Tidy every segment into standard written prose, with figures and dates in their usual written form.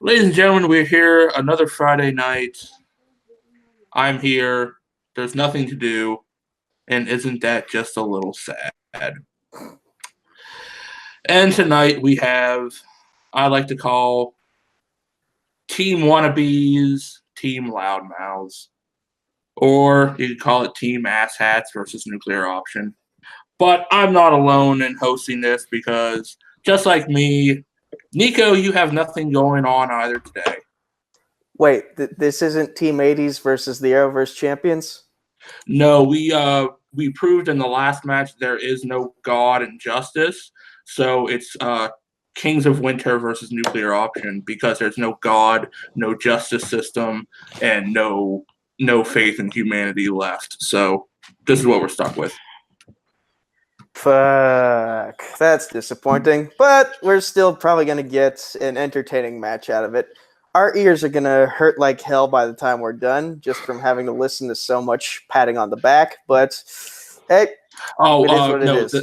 Ladies and gentlemen, we're here another Friday night. I'm here. There's nothing to do. And isn't that just a little sad? And tonight we have, I like to call Team Wannabes, Team Loudmouths, or you could call it Team Asshats versus Nuclear Option. But I'm not alone in hosting this because, just like me, Nico, you have nothing going on either today. Wait, this isn't Team 80s versus the Arrowverse champions? No, we proved in the last match there is no God and justice, so it's Kings of Winter versus Nuclear Option because there's no God, no justice system, and no faith in humanity left. So this is what we're stuck with. Fuck, that's disappointing. But we're still probably going to get an entertaining match out of it. Our ears are going to hurt like hell by the time we're done, just from having to listen to so much patting on the back. But, hey, it is what it is.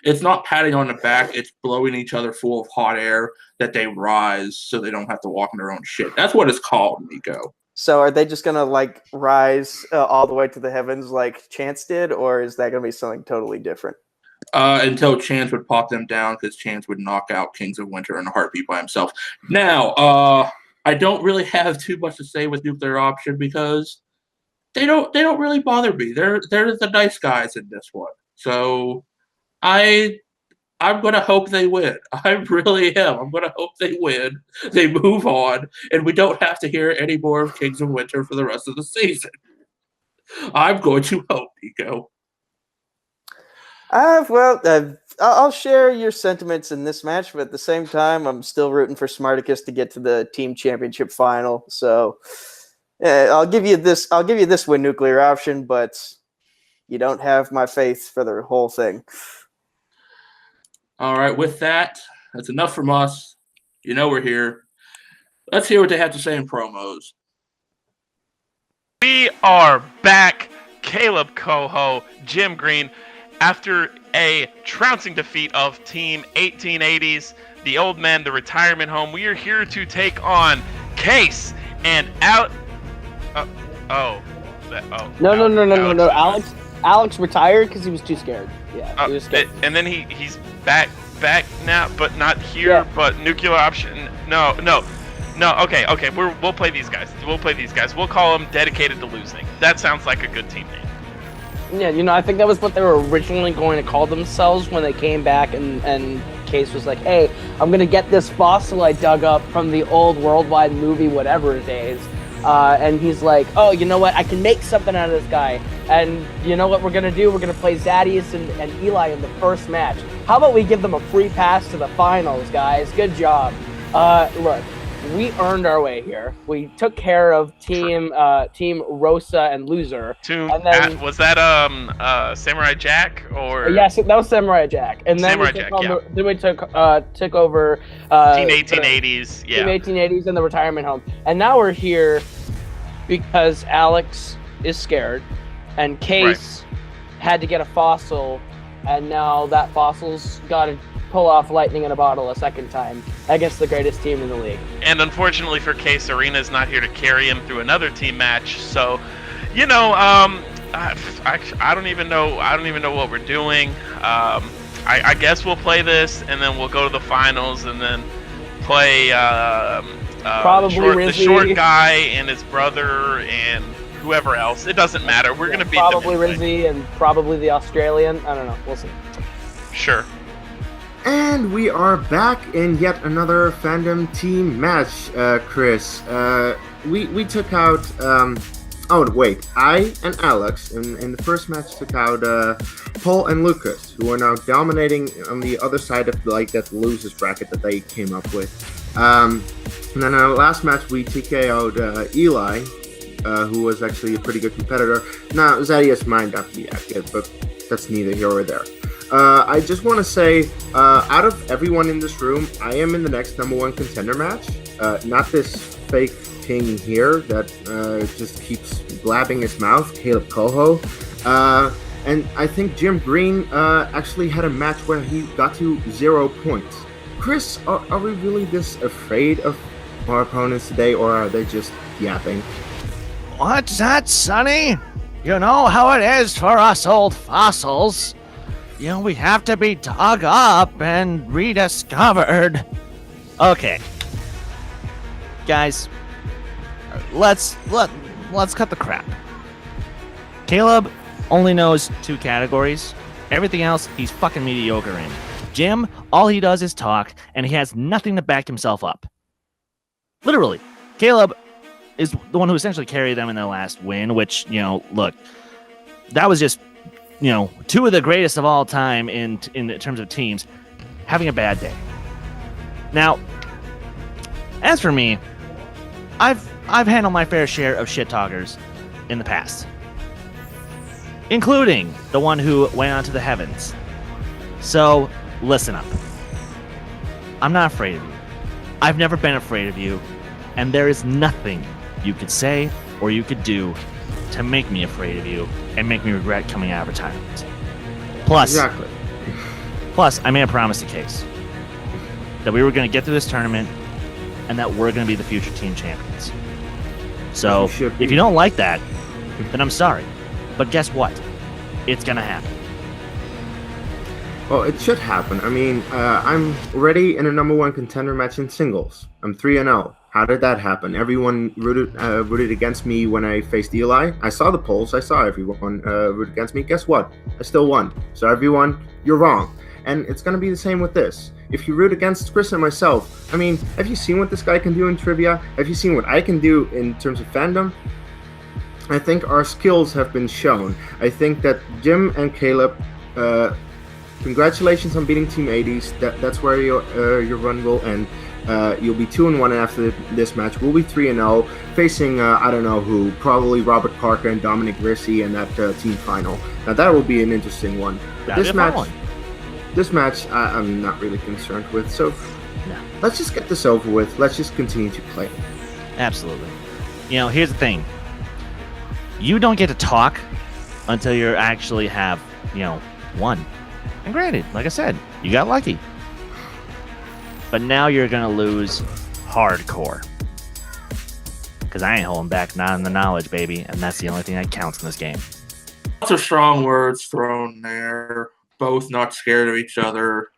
It's not patting on the back. It's blowing each other full of hot air that they rise so they don't have to walk in their own shit. That's what it's called, Nico. So are they just going to, rise all the way to the heavens like Chance did, or is that going to be something totally different? Until Chance would pop them down because Chance would knock out Kings of Winter in a heartbeat by himself. Now, I don't really have too much to say with Nuclear Option because they don't really bother me. They're the nice guys in this one. So I'm gonna hope they win. I really am. I'm gonna hope they win. They move on, and we don't have to hear any more of Kings of Winter for the rest of the season. I'm going to hope, Nico. I'll share your sentiments in this match, but at the same time, I'm still rooting for Smarticus to get to the team championship final. So, I'll give you this win, Nuclear Option, but you don't have my faith for the whole thing. All right, with that, that's enough from us. You know we're here. Let's hear what they have to say in promos. We are back. Caleb Coho, Jim Green. After a trouncing defeat of Team 1880s, the old men, the retirement home, we are here to take on Case and out. No. Alex retired because he was too scared. Yeah, he was scared. And then he's back now, but not here. Yeah. But Nuclear Option. No. Okay. We'll play these guys. We'll call them Dedicated to Losing. That sounds like a good team name. Yeah, I think that was what they were originally going to call themselves when they came back and Case was like, hey, I'm going to get this fossil I dug up from the old worldwide movie whatever days. And he's like, oh, you know what? I can make something out of this guy. And you know what we're going to do? We're going to play Zadius and Eli in the first match. How about we give them a free pass to the finals, guys? Good job. Look. We earned our way here. We took care of Team Rosa and Loser. And then, was that Samurai Jack or? Yes, that was Samurai Jack. And then Samurai Jack, yeah. Then we took over Team 1880s. Yeah. Team 1880s and the retirement home. And now we're here because Alex is scared, and Case had to get a fossil, and now that fossil's got to pull off lightning in a bottle a second time against the greatest team in the league. And unfortunately for Case, Arena's not here to carry him through another team match. So, I don't even know what we're doing. I guess we'll play this, and then we'll go to the finals, and then play the short guy and his brother and whoever else. It doesn't matter. We're gonna beat them. Probably Rizzy and probably the Australian. I don't know. We'll see. Sure. And we are back in yet another Fandom team match, Chris. We took out, I and Alex in the first match took out Paul and Lucas, who are now dominating on the other side of that losers bracket that they came up with. And then in our last match we TKO'd Eli, who was actually a pretty good competitor. Now, Zadius might not be that good, but that's neither here or there. I just want to say, out of everyone in this room, I am in the next #1 contender match. Not this fake king here that just keeps blabbing his mouth, Caleb Coho. And I think Jim Green actually had a match where he got to 0 points. Chris, are we really this afraid of our opponents today, or are they just yapping? What's that, Sonny? You know how it is for us old fossils. You know, we have to be dug up and rediscovered. Okay. Guys, let's cut the crap. Caleb only knows 2 categories. Everything else, he's fucking mediocre in. Jim, all he does is talk, and he has nothing to back himself up. Literally. Caleb is the one who essentially carried them in their last win, which, you know, look, that was just, you know, 2 of the greatest of all time in terms of teams having a bad day. Now, as for me, I've handled my fair share of shit talkers in the past, including the one who went onto the heavens. So, listen up. I'm not afraid of you. I've never been afraid of you, and there is nothing you could say or you could do to make me afraid of you and make me regret coming out of retirement. Plus, I made a promise to Case that we were going to get through this tournament and that we're going to be the future team champions. So, if you don't like that, then I'm sorry. But guess what? It's going to happen. Well, it should happen. I mean, I'm already in a #1 contender match in singles. I'm 3-0. How did that happen? Everyone rooted against me when I faced Eli. I saw the polls. I saw everyone root against me. Guess what? I still won. So everyone, you're wrong. And it's going to be the same with this. If you root against Chris and myself, I mean, have you seen what this guy can do in trivia? Have you seen what I can do in terms of fandom? I think our skills have been shown. I think that Jim and Caleb, congratulations on beating Team 80s. That's where your run will end. You'll be 2-1 after this match. We'll be 3-0, facing I don't know who, probably Robert Parker and Dominic Ricci in that team final. Now that will be an interesting one. This match, I'm not really concerned with. So let's just get this over with. Let's just continue to play. Absolutely. You know, here's the thing. You don't get to talk until you actually have, you know, won. And granted, like I said, you got lucky. But now you're going to lose hardcore. Because I ain't holding back, not in the knowledge, baby. And that's the only thing that counts in this game. Lots of strong words thrown there. Both not scared of each other.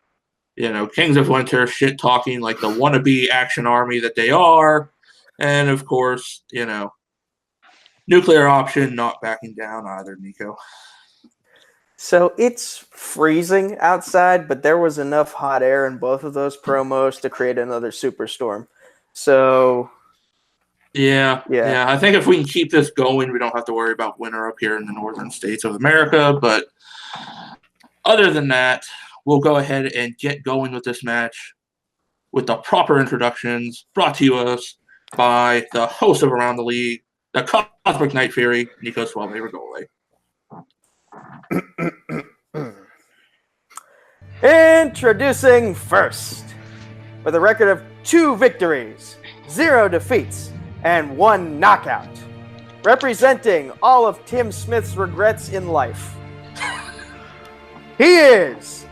You know, Kings of Winter shit-talking like the wannabe action army that they are. And, of course, you know, Nuclear Option not backing down either, Nico. So it's freezing outside, but there was enough hot air in both of those promos to create another superstorm. So, yeah. I think if we can keep this going, we don't have to worry about winter up here in the northern states of America. But other than that, we'll go ahead and get going with this match with the proper introductions brought to us by the host of Around the League, the Cosmic Night Fury, Nico Suave Regole. Introducing first, with a record of 2 victories, 0 defeats, and 1 knockout, representing all of Tim Smith's regrets in life. He is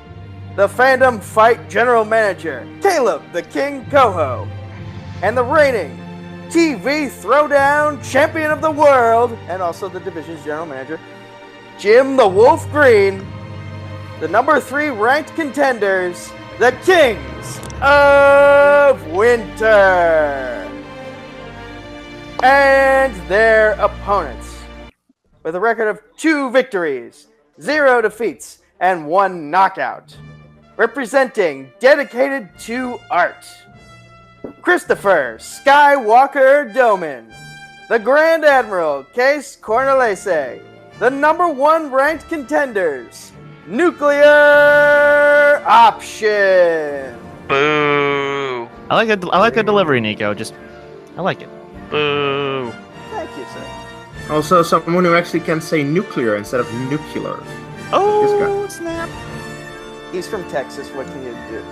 the Fandom Fight General Manager, Caleb the King Coho, and the reigning TV Throwdown Champion of the World, and also the division's General Manager, Jim the Wolf Green, the #3 ranked contenders, the Kings of Winter, and their opponents, with a record of 2 victories, 0 defeats, and 1 knockout, representing Dedicated to Art, Christopher Skywalker Doman, the Grand Admiral Case Cornelese, the #1 ranked contenders, Nuclear Option. Boo. I like the delivery, Nico. I like it. Boo. Thank you, sir. Also, someone who actually can say nuclear instead of nuclear. Oh, snap. He's from Texas. What can you do?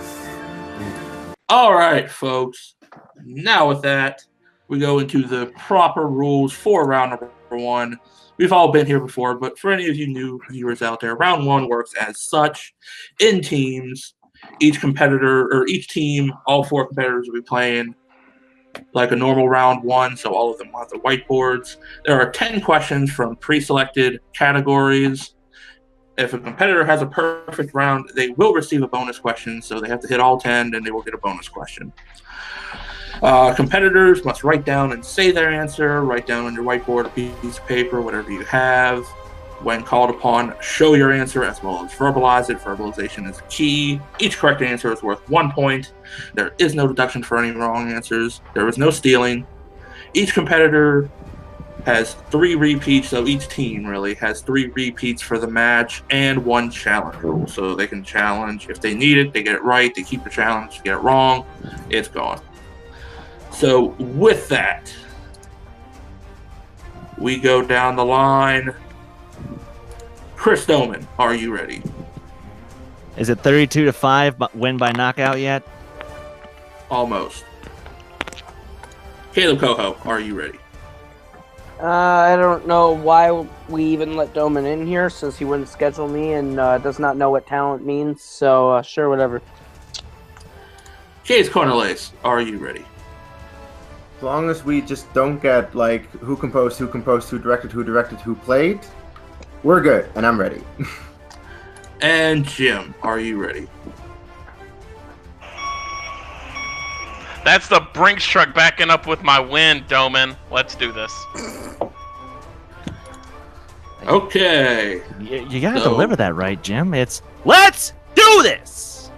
All right, folks. Now with that, we go into the proper rules for round #1. We've all been here before, but for any of you new viewers out there, round 1 works as such. In teams, each competitor, or each team, all 4 competitors will be playing like a normal round one, so all of them will have the whiteboards. There are 10 questions from pre-selected categories. If a competitor has a perfect round, they will receive a bonus question, so they have to hit all 10, and they will get a bonus question. Competitors must write down and say their answer, write down on your whiteboard, a piece of paper, whatever you have. When called upon, show your answer as well as verbalize it. Verbalization is key. Each correct answer is worth 1 point. There is no deduction for any wrong answers. There is no stealing. Each competitor has 3 repeats, so each team really has 3 repeats for the match and 1 challenge rule. So they can challenge if they need it, they get it right, they keep the challenge, get it wrong, it's gone. So with that, we go down the line. Chris Doman, are you ready? Is it 32-5 win by knockout yet? Almost. Caleb Coho, are you ready? I don't know why we even let Doman in here since he wouldn't schedule me and does not know what talent means. So sure, whatever. Chase Cornelace, are you ready? As long as we just don't get like who composed, who directed, who played, we're good, and I'm ready. And Jim, are you ready? That's the Brinks truck backing up with my win, Doman. Let's do this. Okay. You gotta deliver that right, Jim. It's let's do this.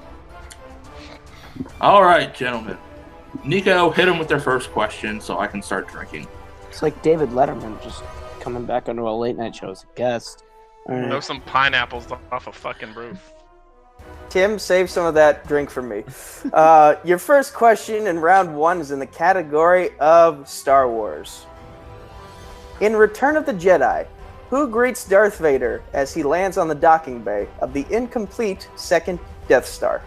All right, gentlemen. Nico, hit them with their first question so I can start drinking. It's like David Letterman just coming back onto a late night show as a guest. All right. Throw some pineapples off a fucking roof. Tim, save some of that drink for me. Your first question in round 1 is in the category of Star Wars. In Return of the Jedi, who greets Darth Vader as he lands on the docking bay of the incomplete second Death Star?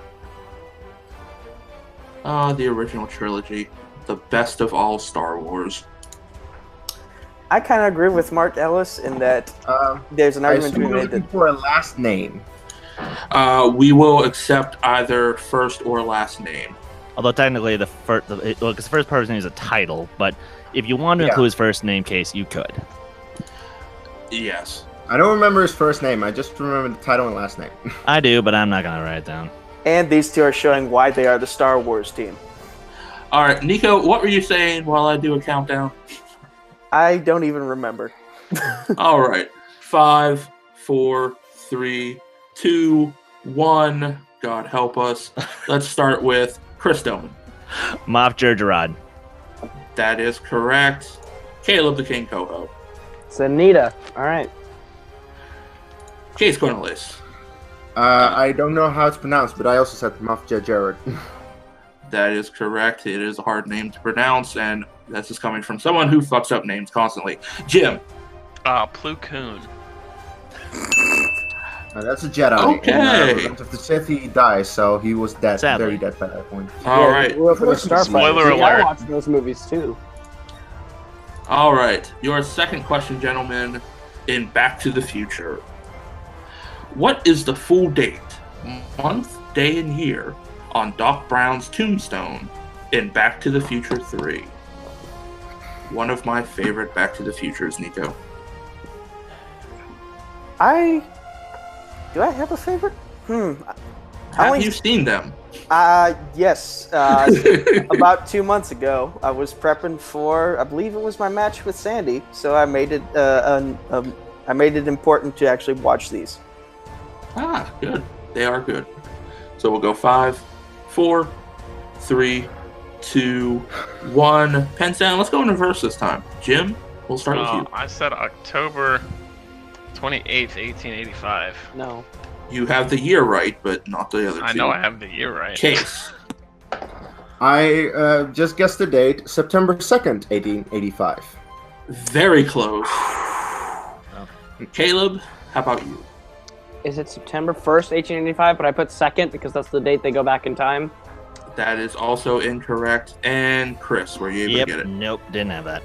The original trilogy. The best of all Star Wars. I kind of agree with Mark Ellis in that there's an argument to be made that for a last name. We will accept either first or last name. Although technically the first person is a title, but if you want to include his first name case, you could. Yes. I don't remember his first name. I just remember the title and last name. I do, but I'm not gonna write it down. And these two are showing why they are the Star Wars team. All right, Nico, what were you saying while I do a countdown? I don't even remember. All right. 5, 4, 3, 2, 1. God help us. Let's start with Chris Doman. Moff Jerjerrod. That is correct. Caleb the King Coho. It's Anita. All right. Case Cornelius. I don't know how it's pronounced, but I also said Moff Jerjerrod. That is correct. It is a hard name to pronounce, and this is coming from someone who fucks up names constantly. Jim. Plo Koon. That's a Jedi. Okay. And, the Sith, he dies, so he was dead. Sadly. Very dead by that point. All right. Spoiler alert. I watched those movies too. All right. Your second question, gentlemen, in Back to the Future. What is the full date, month, day, and year on Doc Brown's tombstone in Back to the Future 3? One of my favorite Back to the Futures, Nico. Do I have a favorite? Have you seen them? Yes. About 2 months ago, I was prepping for, I believe it was my match with Sandy, so I made it important to actually watch these. Ah, good. They are good. So we'll go 5, 4, 3, 2, 1. Pen down. Let's go in reverse this time. Jim, we'll start with you. I said October 28th, 1885. No. You have the year right, but not the other two. I know I have the year right. Case. I just guessed the date, September 2nd, 1885. Very close. Caleb, how about you? Is it September 1st, 1885? But I put 2nd because that's the date they go back in time. That is also incorrect. And Chris, were you able to get it? Nope, didn't have that.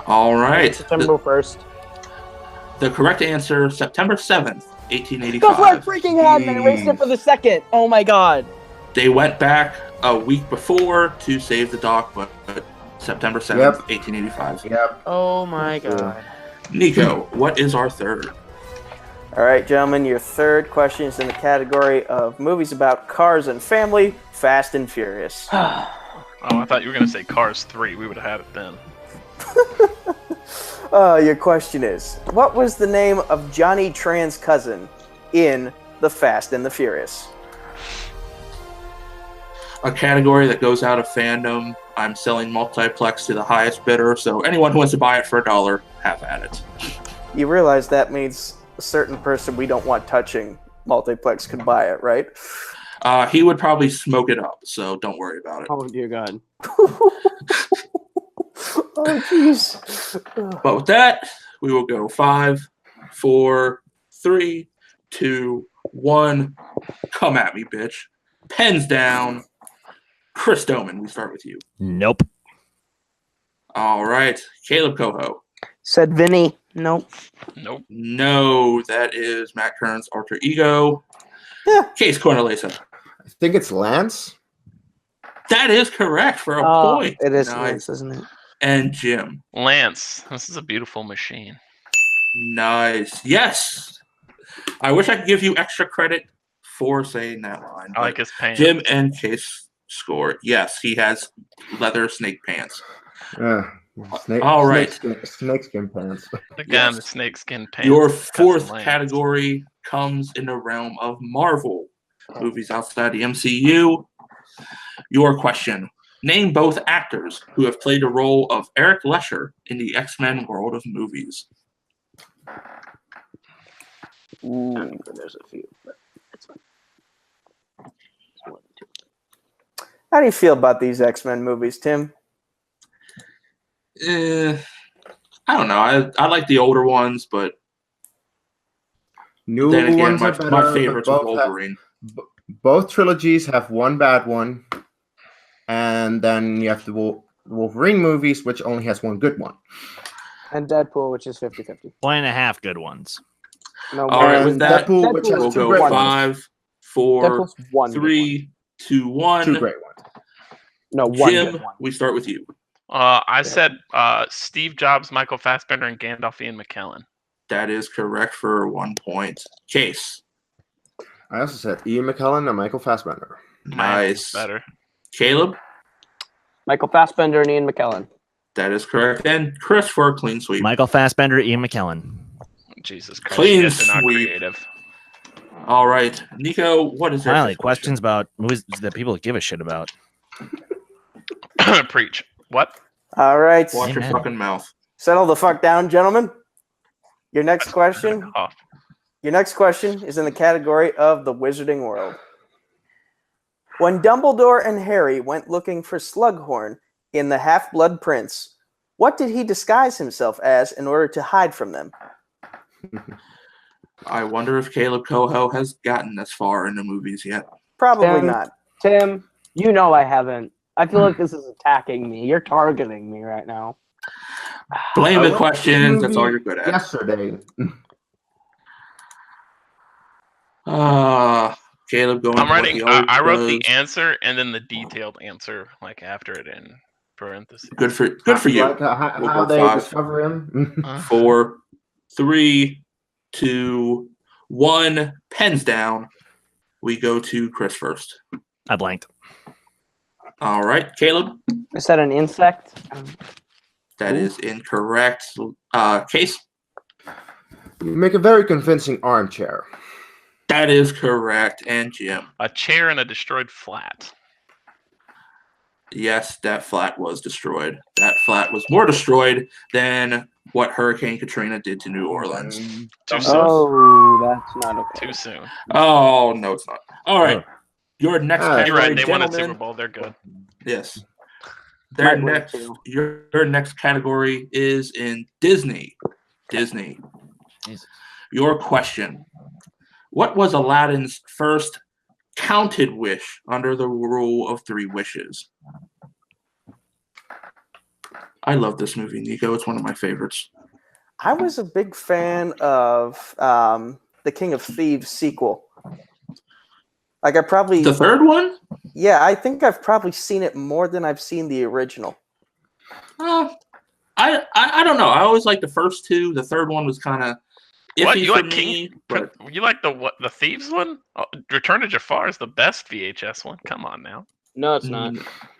All right. September 1st. The correct answer, September 7th, 1885. That's what I freaking had, and I erased it for the 2nd. Oh my god. They went back a week before to save the doc, but September 7th, Yep. 1885. Yep. Oh my god. Nico, what is our third? All right, gentlemen, your third question is in the category of movies about cars and family, Fast and Furious. Oh, I thought you were gonna say Cars 3. We would have had it then. Your question is, what was the name of Johnny Tran's cousin in The Fast and the Furious? A category that goes out of Fandom. I'm selling multiplex to the highest bidder, so anyone who wants to buy it for $1, have at it. You realize that means a certain person we don't want touching multiplex could buy it, right? He would probably smoke it up, so don't worry about it. Oh dear God. Oh, jeez. But with that, we will go 5, 4, 3, 2, 1. Come at me, bitch. Pens down. Chris Doman, we start with you. Nope. All right. Caleb Coho. Said Vinny. Nope. Nope. No, that is Matt Kern's alter ego. Yeah. Case Cornelisa. I think it's Lance. That is correct for a point. It is Nice. Lance, isn't it? And Jim. Lance, this is a beautiful machine. Nice. Yes. I wish I could give you extra credit for saying that line. I like his pants. Jim and Case score. Yes, he has leather snake pants. All right. Snakeskin pants. Again, Yes. the snakeskin pants. Your Cousin fourth Lance. category comes in the realm of Marvel movies outside the MCU. Your question. Name both actors who have played the role of Eric Lesher in the X-Men world of movies. Ooh, there's a few, but it's fine. How do you feel about these X-Men movies, Tim? I don't know. I like the older ones, but New then again, ones my are better, my but favorites are both have- Wolverine. both trilogies have one bad one, and then you have the Wolverine movies, which only has one good one. And Deadpool, which is 50-50. 1.5 good ones. No, All right, And with that, Deadpool, which has we'll two go great ones. 5, 4, Deadpool's one. 3, 2, 1. Two great ones. No, one Jim, good one. we start with you. I said Steve Jobs, Michael Fassbender, and Gandalf Ian McKellen. That is correct for 1 point. Case. I also said Ian McKellen and Michael Fassbender. Nice. Better. Caleb. Michael Fassbender and Ian McKellen. That is correct. And Chris for a clean sweep. Michael Fassbender, Ian McKellen. Jesus Christ. Clean you guys are not sweep. creative. All right. Nico, what is your Finally, first questions about movies that people give a shit about. Preach. What? All right. Watch your Amen. fucking mouth. Settle the fuck down, gentlemen. Your next question. Oh, Your next question is in the category of the Wizarding World. When Dumbledore and Harry went looking for Slughorn in the Half-Blood Prince, what did he disguise himself as in order to hide from them? I wonder if Caleb Coho has gotten this far in the movies yet. Probably Tim. not. Tim, you know I haven't. I feel like this is attacking me. You're targeting me right now. Blame I the watched questions. the That's all movie you're good at. Yesterday. Caleb going. I'm for what writing. he always I wrote the does. answer and then the detailed answer, like after it in parentheses. Good for you. Like how We'll go they 5. discover him. 4, 3, 2, 1. Pens down. We go to Chris first. I blanked. All right, Caleb. Is that an insect? That is incorrect. Case. You make a very convincing armchair. That is correct. And Jim. A chair and a destroyed flat. Yes, that flat was destroyed. That flat was more destroyed than what Hurricane Katrina did to New Orleans. Too soon. Oh, that's not okay. Too soon. Oh, no, it's not. All right. Your next You're You're right. category, They won a gentlemen. Super Bowl. They're good. Yes. Might win too. Your next category is in Disney. Disney. Jesus. Your question. What was Aladdin's first counted wish under the rule of 3 wishes? I love this movie, Nico. It's one of my favorites. I was a big fan of the King of Thieves sequel. Like I probably, The third one? yeah, I think I've probably seen it more than I've seen the original. I don't know. I always liked the first two. The third one was kind of What iffy you for like, me. But You like the Thieves one? Oh, Return to Jafar is the best VHS one. Come on now. No, it's not.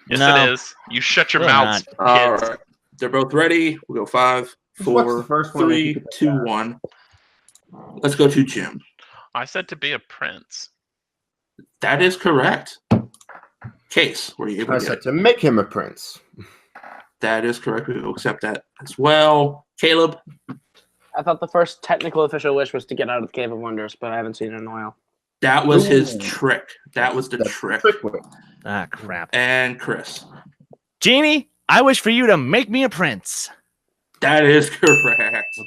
Yes, No. it is. You shut your Really mouths, kids. all right, they're both ready. We'll go 5, Just watch the 4, first one and 3, keep it 2, 1. Let's go to Jim. I said to be a prince. That is correct. Case, were you able I to get said it? to make him a prince. That is correct. We will accept that as well. Caleb, I thought the first technical official wish was to get out of the Cave of Wonders, but I haven't seen it in a while. that was his Ooh. trick. That was the That's trick. trick way. Ah, crap. And Chris, Genie, I wish for you to make me a prince. that is correct.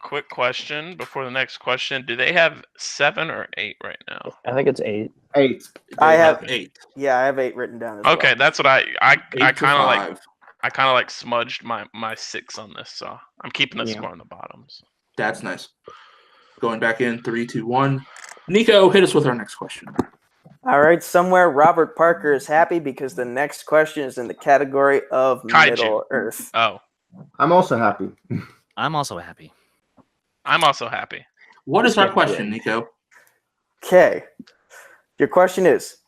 Quick question before the next question. Do they have 7 or 8 right now? I think it's 8. 8. They I have 8. Yeah, I have 8 written down as Okay, well. that's what I 8 to kind of like 5. I kind of like smudged my 6 on this, so I'm keeping the Yeah. score on the bottoms. That's nice. Going back in 3, 2, 1. Nico, hit us with our next question. All right, somewhere Robert Parker is happy because the next question is in the category of Kaiju. Middle Earth. Oh, I'm also happy. I'm also happy. I'm also happy. What is our Yeah, question, yeah. Nico? Okay. Your question is,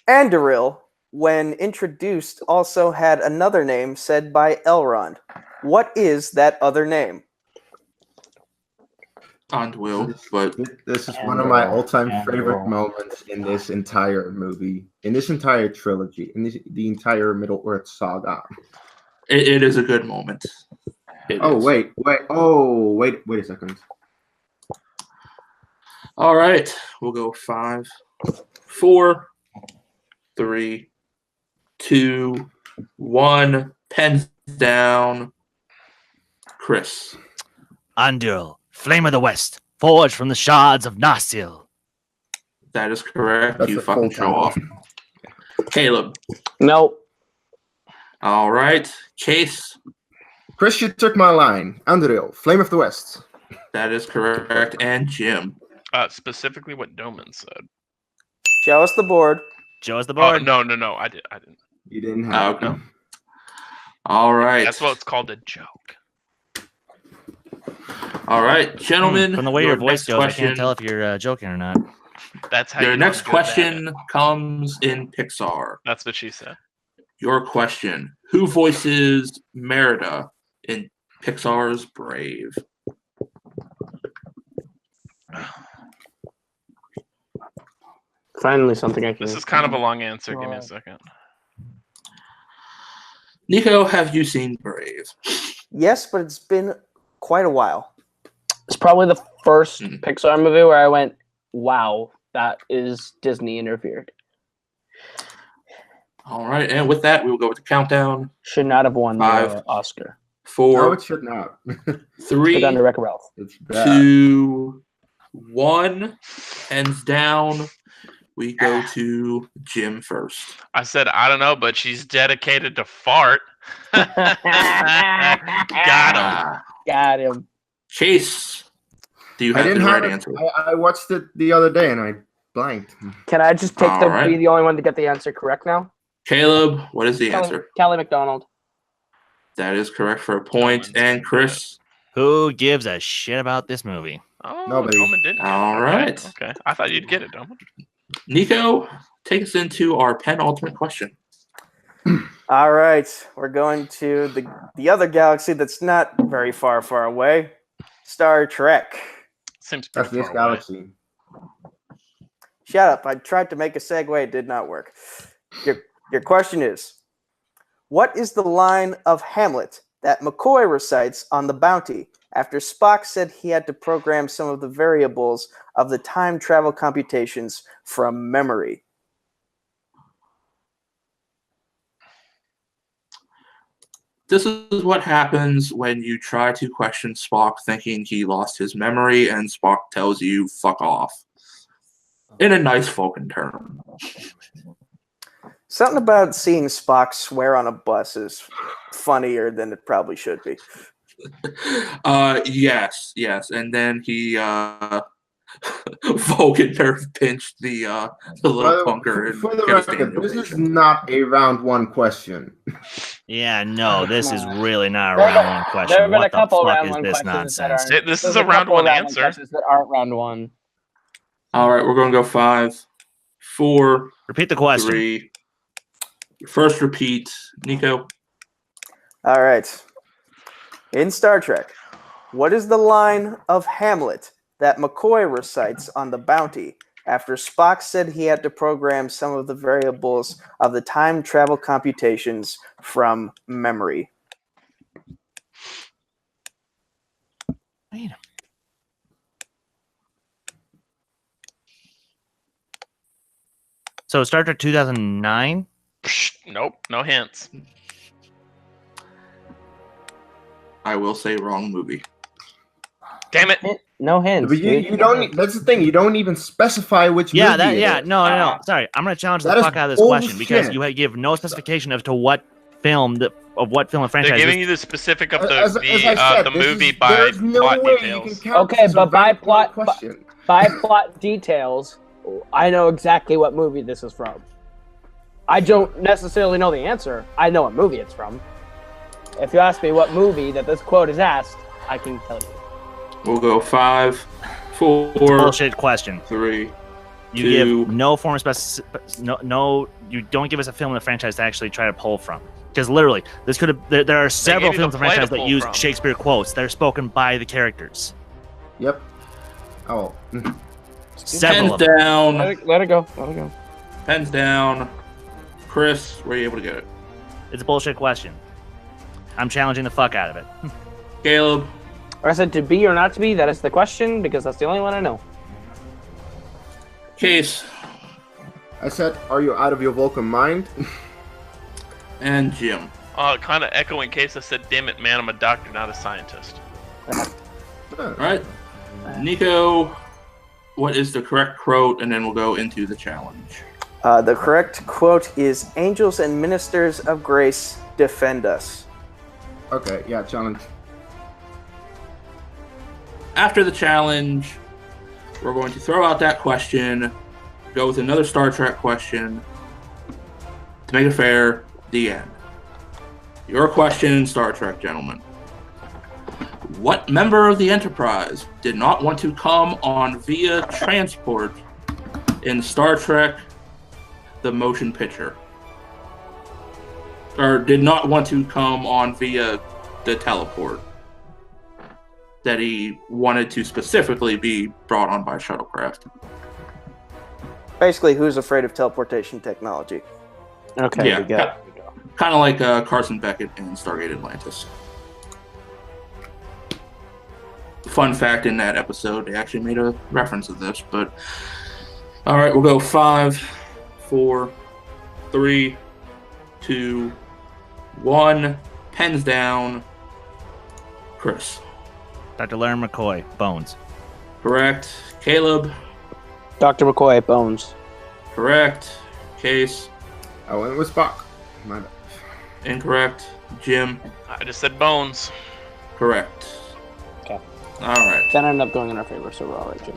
Anduril, when introduced, also had another name said by Elrond. What is that other name? On Will, but This is one of my all-time favorite moments in this entire movie, in this entire trilogy, in the entire Middle Earth saga. it is a good moment. It is. Wait a second. All right, we'll go 5, 4, 3, 2, 1. Pens down. Chris. Anduril, Flame of the West, forged from the shards of Narsil. That is correct. That's You the fucking full show off. title. Caleb. Nope. All right. Chase. Chris, you took my line. Anduril, Flame of the West. That is correct. And Jim. Specifically what Doman said. Show us the board. Show us the Oh, board. no, I didn't. You didn't have Okay. no. All right. That's what's called a joke. All right, gentlemen. From the way your voice next goes, question, I can't tell if you're joking or not. That's how Your you know next I'm good at it. question comes in Pixar. That's what she said. Your question: who voices Merida in Pixar's Brave? Finally, something I can. This is kind of a long answer. Give me a second. Nico, have you seen Brave? Yes, but it's been quite a while. It's probably the first Mhm. Pixar movie where I went, "Wow, that is Disney interfered." All right, and with that, we will go with the countdown. Should not have won 5, the Oscar. 4, No, it should not. 3, Should have gone to Wreck-It Ralph. It's bad. 2, 1. Hands down. We go to Jim first. I said I don't know, but she's dedicated to fart. Got him. Got him. Chase, do you I have didn't the have right it. answer? I watched it the other day and I blanked. Can I just take All be right. the only one to get the answer correct now? Caleb, what is the answer? Kelly McDonald. That is correct for a point. Doman's And good. Chris, Who gives a shit about this movie? Oh, Nobody. Doman didn't. get it. All Okay, right. Okay. I thought you'd get it, Doman. Nico, take us into our penultimate question. All right, we're going to the other galaxy that's not very far away, Star Trek. Seems That's pretty this far away. galaxy. Shut up! I tried to make a segue; it did not work. Your question is, what is the line of Hamlet that McCoy recites on the Bounty after Spock said he had to program some of the variables of the time travel computations from memory? This is what happens when you try to question Spock thinking he lost his memory and Spock tells you fuck off. In a nice Vulcan term. Something about seeing Spock swear on a bus is funnier than it probably should be. Yes. And then he Vulcan nerve pinched the little punker. For the and get a record, standing this is ovation. not a round one question. Yeah, no, this is really not a There round have one been- question. There have been What a couple the fuck round is one this questions that nonsense? aren't. This there's is a round couple one round answer. questions that aren't round one. All right, we're going to go 5, 4, Repeat the question. 3. First repeat, Nico. All right. In Star Trek, what is the line of Hamlet that McCoy recites on the Bounty after Spock said he had to program some of the variables of the time travel computations from memory? Wait a So Star Trek 2009? Nope, no hints. I will say wrong movie. Damn it. No hints. But you don't. That's the thing. You don't even specify which movie. No. Sorry, I'm gonna challenge the That is fuck out of this question because bullshit. you give no specification as to what film and franchise. They're this- giving you the specific of As I said, the this movie is, by there's no plot way details. you can count Okay, this as a but by round one plot- question. By plot details, I know exactly what movie this is from. I don't necessarily know the answer. I know what movie it's from. If you ask me what movie that this quote is asked, I can tell you. We'll go 5, 4, bullshit question. 3. You 2. give no form of you don't give us a film in the franchise to actually try to pull from. Because literally, this could have. There are several gave you films the in the play franchise to that pull use from. Shakespeare quotes that are spoken by the characters. Yep. Oh. Several Pens of them. down. Let it go. Let it go. Pens down. Chris, were you able to get it? It's a bullshit question. I'm challenging the fuck out of it. Caleb, I said to be or not to be. That is the question because that's the only one I know. Case, I said, are you out of your Vulcan mind? and Jim. Kind of echoing case. I said, "Damn it, man! I'm a doctor, not a scientist." All right. Nico, what is the correct quote? And then we'll go into the challenge. The correct quote is "Angels and ministers of grace defend us." Okay, yeah, challenge. After the challenge, we're going to throw out that question, go with another Star Trek question. To make it fair, the end. Your question, Star Trek, gentlemen. What member of the Enterprise did not want to come on via transport in Star Trek the Motion Picture? Or did not want to come on via the teleport that he wanted to specifically be brought on by shuttlecraft? Basically, who's afraid of teleportation technology? Okay. Yeah, we go. kind of like Carson Beckett in Stargate Atlantis. Fun fact, in that episode, they actually made a reference to this, but... Alright, we'll go 5, 4, 3, 2, 1. Pens down. Chris. Dr. Larry McCoy, Bones. Correct. Caleb. Dr. McCoy, Bones. Correct. Case. I went with Spock. My bad. Incorrect. Jim. I just said bones. Correct. Okay. All right. That ended up going in our favor, so we're all right, Jim.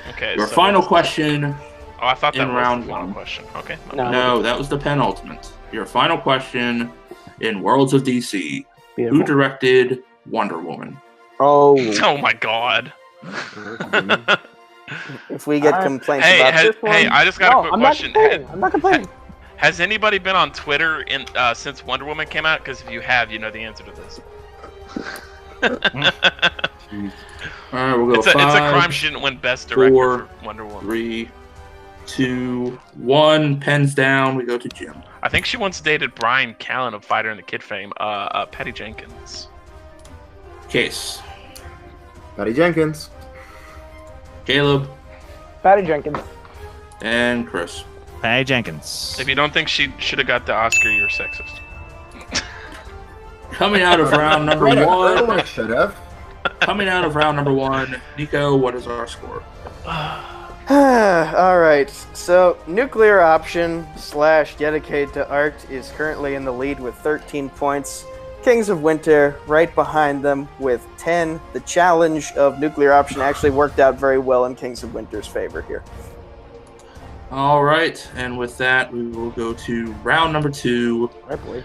Okay. Your so final that's- question. Oh, I thought that in was round the final one. question. Okay. No. No, that was the penultimate. Your final question in Worlds of DC. Who Beautiful. directed Wonder Woman? Oh. Oh my God. If we get Alright. complaints Hey, about this one, hey! I just got a quick I'm not question. complaining. I'm not complaining. Has anybody been on Twitter since Wonder Woman came out? Because if you have, you know the answer to this. All right, we'll go It's a 5, crime she didn't win Best Director 4, for Wonder Woman. 3, 2, 1. Pens down. We go to Jim. I think she once dated Brian Callen of Fighter and the Kid fame. Patty Jenkins. Case. Patty Jenkins. Caleb. Patty Jenkins. And Chris. Patty Jenkins. If you don't think she should have got the Oscar, you're sexist. Coming out of round number Right, one. I should have. Coming out of round number 1. Nico, what is our score? all right. So, nuclear option / dedicated to art is currently in the lead with 13 points. Kings of Winter right behind them with 10. The challenge of nuclear option actually worked out very well in Kings of Winter's favor here. All right, and with that, we will go to round number 2, Right, boy.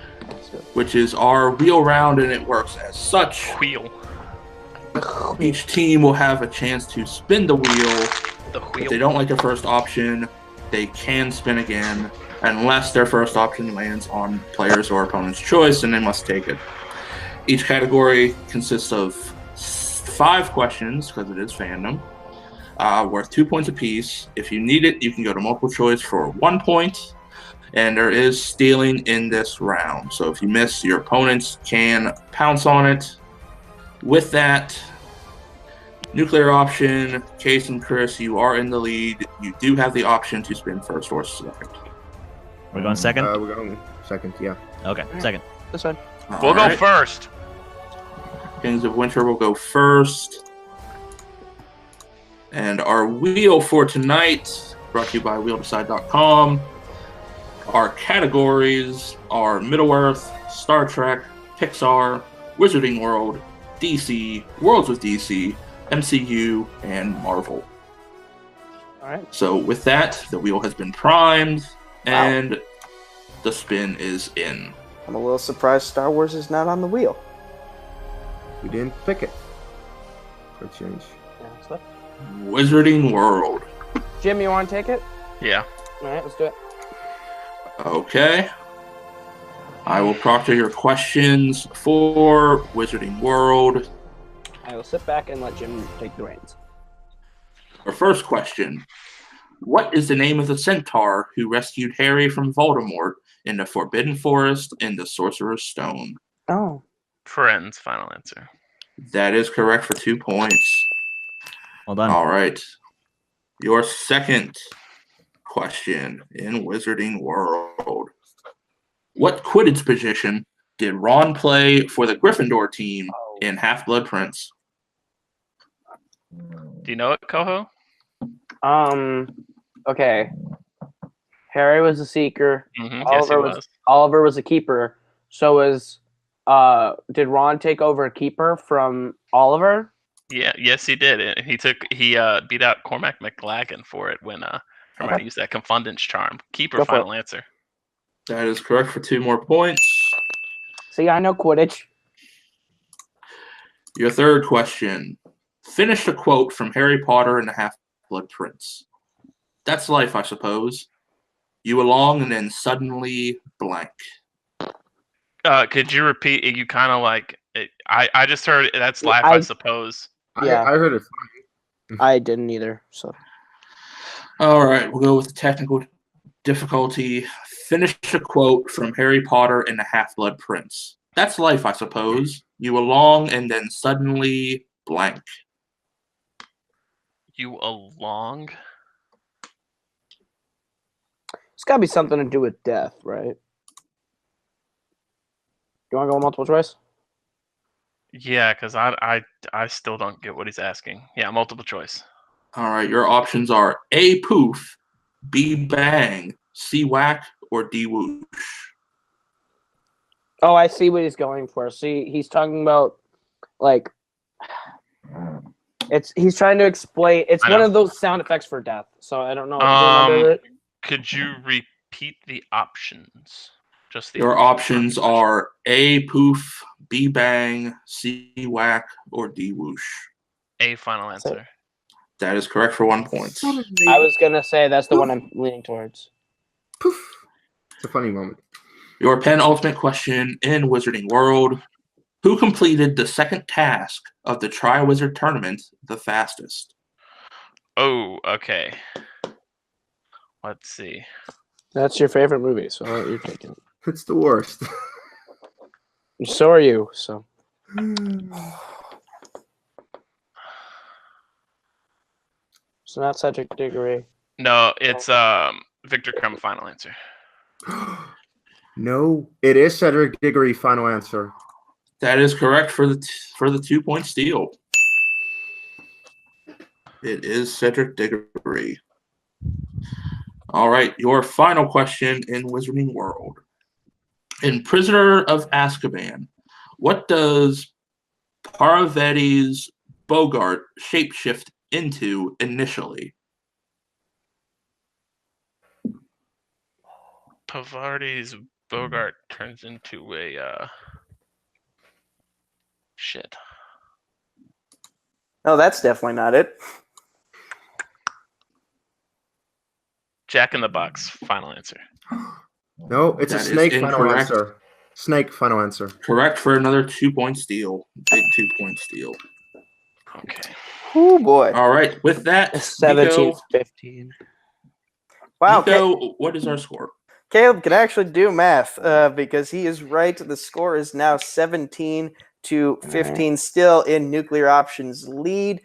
which is our wheel round, and it works as such. Wheel. Each team will have a chance to spin the wheel. The If wheel. they don't like their first option, they can spin again, unless their first option lands on players or opponent's choice, and they must take it. Each category consists of 5 questions, because it is Fandom, worth 2 points apiece. If you need it, you can go to multiple choice for 1 point, and there is stealing in this round. So if you miss, your opponents can pounce on it. With that, nuclear option, Case and Chris, you are in the lead. You do have the option to spin first or second. We're going second? We're going second, yeah. Okay, second. This one. We'll All go right. first. Kings of Winter will go first. And our wheel for tonight, brought to you by WheelDecide.com. Our categories are Middle-earth, Star Trek, Pixar, Wizarding World, DC, Worlds with DC, MCU, and Marvel. All right. So with that, the wheel has been primed, and the spin is in. I'm a little surprised Star Wars is not on the wheel. We didn't pick it. For a change. Yeah, so- Wizarding World. Jim, you want to take it? Yeah. All right, let's do it. Okay. I will proctor your questions for Wizarding World. I will sit back and let Jim take the reins. Our first question. What is the name of the centaur who rescued Harry from Voldemort in the Forbidden Forest in the Sorcerer's Stone? Oh. Friends, final answer. That is correct for 2 points. Well done. All right. Your second question in Wizarding World. What Quidditch position did Ron play for the Gryffindor team in Half-Blood Prince? Do you know it, Coho? Okay. Harry was a seeker. Yes, Oliver he was. was. Oliver was a keeper. So was did Ron take over a keeper from Oliver? Yeah, yes, he did. He beat out Cormac McLagan for it when Hermione used that confundance charm. Keeper, Go for final answer. That is correct for 2 more points. See, I know Quidditch. Your third question. Finish the quote from Harry Potter and the Half-Blood Prince. That's life, I suppose. You along and then suddenly blank. Could you repeat? You kind of like. I just heard that's life, I- I suppose. Yeah. I heard it. I didn't either. So All right, we'll go with the technical difficulty. Finish the quote from Harry Potter and the Half-Blood Prince. That's life, I suppose. You along and then suddenly blank. You along? it's got to be something to do with death, right? You want to go multiple choice? Yeah, because I still don't get what he's asking. Yeah, multiple choice. All right, your options are A, poof, B, bang, C, whack, or D, whoosh. Oh, I see what he's going for. See, he's talking about like he's trying to explain. It's I one know. of those sound effects for death. So I don't know. Do you remember it? Could you repeat the options? Just the Your options are A, poof, B, bang, C, whack, or D, whoosh. A final answer. That is correct for 1 point. I was gonna say that's the one I'm leaning towards. Poof. It's a funny moment. Your penultimate question in Wizarding World. Who completed the second task of the Triwizard Tournament the fastest? Oh, okay. Let's see. That's your favorite movie, so you're taking it. It's the worst. So are you. So not Cedric Diggory. No, it's Victor Crumb final answer. No, it is Cedric Diggory. Final answer. That is correct for the 2 point steal. It is Cedric Diggory. All right, your final question in Wizarding World. In Prisoner of Azkaban, What does Paravetti's Bogart shapeshift into initially? Pavardi's Bogart turns into a shit. No, that's definitely not it. Jack in the Box. Final answer. No, it's a That is snake. Final incorrect. answer. Snake. Final answer. Correct for another 2-point steal. Big 2-point steal. Okay. Oh boy! All right. With that, 17, 15. Wow, Nico, what is our score? Caleb can actually do math because he is right. The score is now 17-15, still in Nuclear Options lead.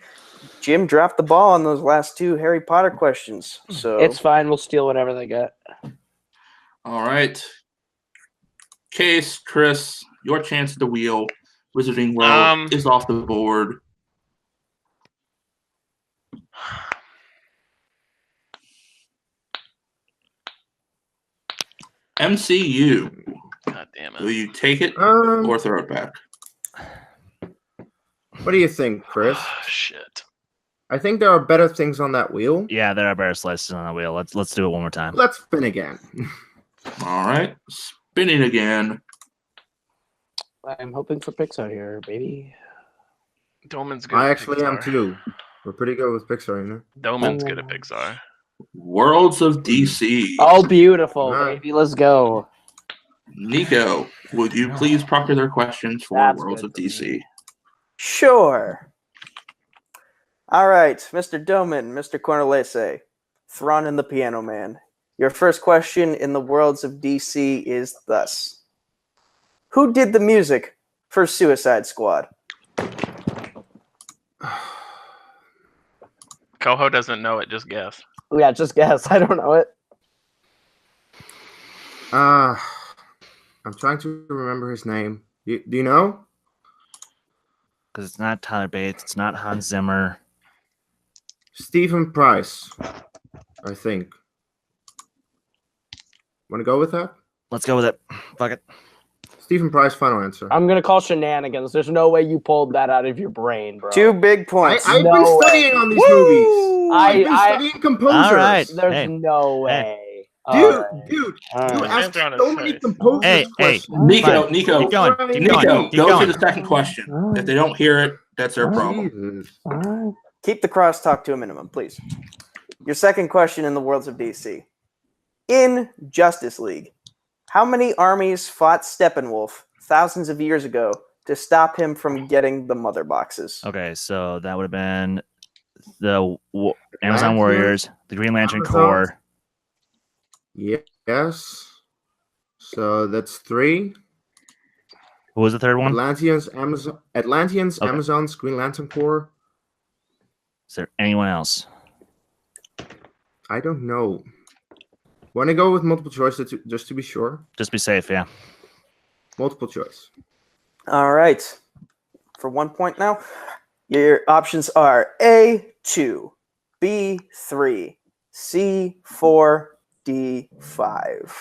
Jim dropped the ball on those last two Harry Potter questions, so It's fine. We'll steal whatever they get. All right. Case, Chris, your chance at the wheel. Wizarding World is off the board. MCU. God damn it. Will you take it or throw it back? What do you think, Chris? Shit. I think there are better things on that wheel. Yeah, there are better slices on the wheel. Let's do it one more time. Let's spin again. All right. Spinning again. I'm hoping for Pixar here, baby. Doman's good I at actually Pixar. am too. We're pretty good with Pixar, you know. Doman's good at Pixar. Worlds of DC. Oh, beautiful, Alright. baby. Let's go. Nico, would you please proctor their questions for That's Worlds good of for DC? me. sure. All right, Mr. Doman, Mr. Cornelese, Thrawn and the Piano Man. Your first question in the Worlds of DC is thus: who did the music for Suicide Squad? Coho doesn't know it, just guess. Yeah, just guess. I don't know it. I'm trying to remember his name. Do you know? Because it's not Tyler Bates. It's not Hans Zimmer. Stephen Price, I think. Want to go with that? Let's go with it. Fuck it. Stephen Price, final answer. I'm gonna call shenanigans. There's no way you pulled that out of your brain, bro. 2 big points. I've No been way. studying on these movies. I've been I- studying composers. All right. There's Hey. no way. Dude, Alright. you Alright. asked Answer on his so many face. composers Hey, questions. Nico, Fine. Nico, Keep going. Keep going. Nico, Keep go going. to the second question. If they don't hear it, that's their problem. Jesus. Alright. Keep the crosstalk to a minimum, please. Your second question in the Worlds of DC. In Justice League, how many armies fought Steppenwolf thousands of years ago to stop him from getting the mother boxes? Okay, so that would have been the Amazon Atlanteans, Warriors, the Green Lantern Amazons. Corps. Yes. So that's 3. Who was the third one? Atlanteans, Okay. Amazons, Green Lantern Corps. Is there anyone else? I don't know. Want to go with multiple choice just to be sure? Just be safe, yeah. Multiple choice. All right. For 1 point now, your options are A2, B3, C4, D5. Let's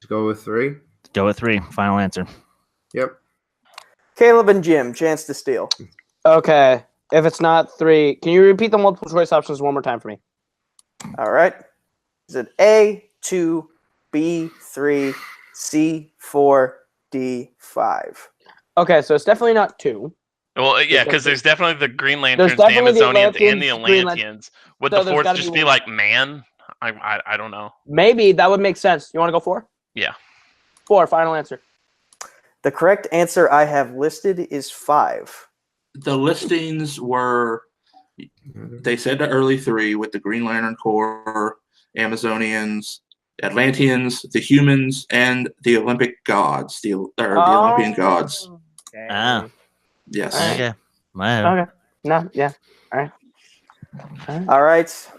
go with 3. Go with 3. Final answer. Yep. Caleb and Jim, chance to steal. Okay. If it's not 3, can you repeat the multiple choice options one more time for me? All right. Is it A2, B3, C4, D5? Okay, so it's definitely not 2. Well, yeah, because there's definitely the Green Lanterns, the definitely the Amazonians, and the Atlanteans, Green Atlanteans. Would So the there's fourth gotta just be be one. like man? I don't know. Maybe that would make sense. You want to go 4? Yeah. 4, final answer. The correct answer I have listed is 5. The listings were, they said the early 3 with the Green Lantern Corps, Amazonians, Atlanteans, the humans, and the Olympic gods, the Olympian gods. Okay. Ah. Yes. Okay. Wow. Okay. No, yeah. All right.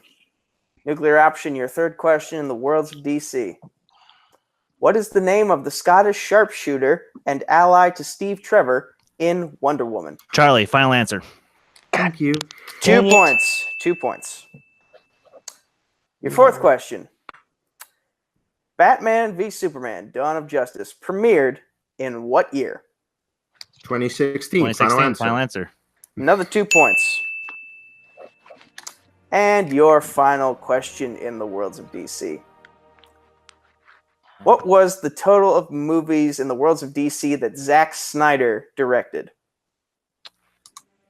Nuclear option, your third question in the Worlds of DC. What is the name of the Scottish sharpshooter and ally to Steve Trevor in Wonder Woman? Charlie, final answer. Thank you. 2 points. 2 points. Your fourth question. Batman v Superman, Dawn of Justice, premiered in what year? 2016. 2016, Final answer. answer. Another 2 points. And your final question in the Worlds of DC. What was the total of movies in the Worlds of DC that Zack Snyder directed?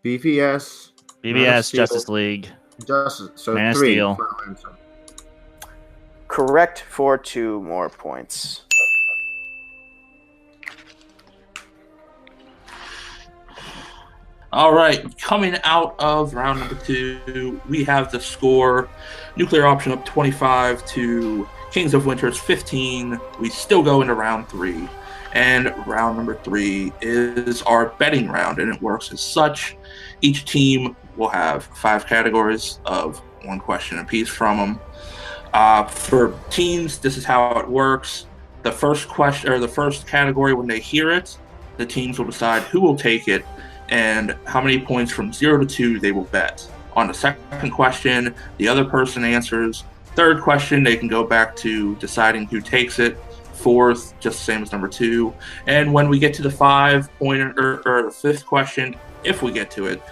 BVS. BVS, Justice League. So Man of 3. Steel. Final answer. Correct for 2 more points. All right, coming out of round number 2, we have the score. Nuclear Option up 25 to Kings of Winter's 15. We still go into round 3. And round number 3 is our betting round, and it works as such. Each team will have 5 categories of 1 question apiece from them. For teams, this is how it works. The first question, or the first category, when they hear it, the teams will decide who will take it and how many points from 0 to 2 they will bet. On the second question, the other person answers. Third question, they can go back to deciding who takes it. Fourth, just the same as number 2. And when we get to the 5-pointer or the fifth question, if we get to it,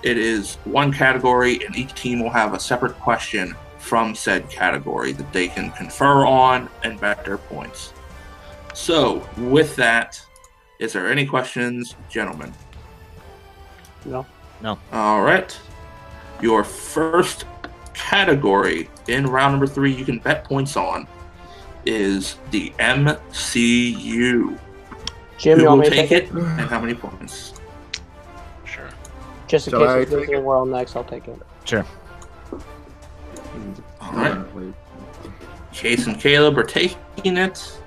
it is 1 category, and each team will have a separate question from said category that they can confer on and bet their points. So, with that, is there any questions, gentlemen? No. All right. Your first category in round number 3 you can bet points on is the MCU. Jim, Who you will want me to take take it and how many points? Sure. Just in Shall I case it's take it? World next, I'll take it. Sure. All right. Chase and Caleb are taking it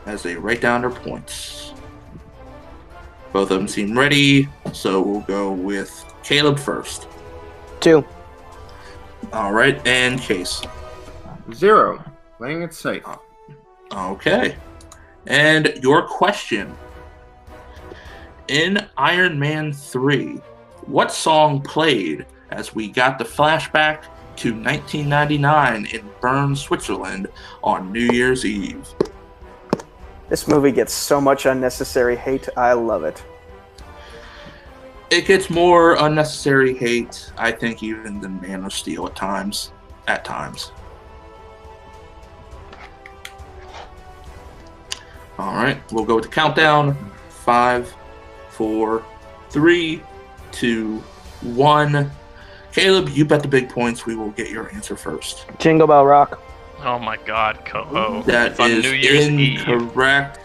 as they write down their points. Both of them seem ready, so we'll go with Caleb first. 2. All right, and Case. 0. Playing it safe. Okay. And your question. In Iron Man 3, what song played as we got the flashback to 1999 in Bern, Switzerland on New Year's Eve? This movie gets so much unnecessary hate. I love it. It gets more unnecessary hate, I think, even than Man of Steel at times. All right, we'll go with the countdown. 5, 4, 3, 2, 1. Caleb, you bet the big points. We will get your answer first. Jingle Bell Rock. Oh my God, Coho. That It's on is New Year's Eve. incorrect.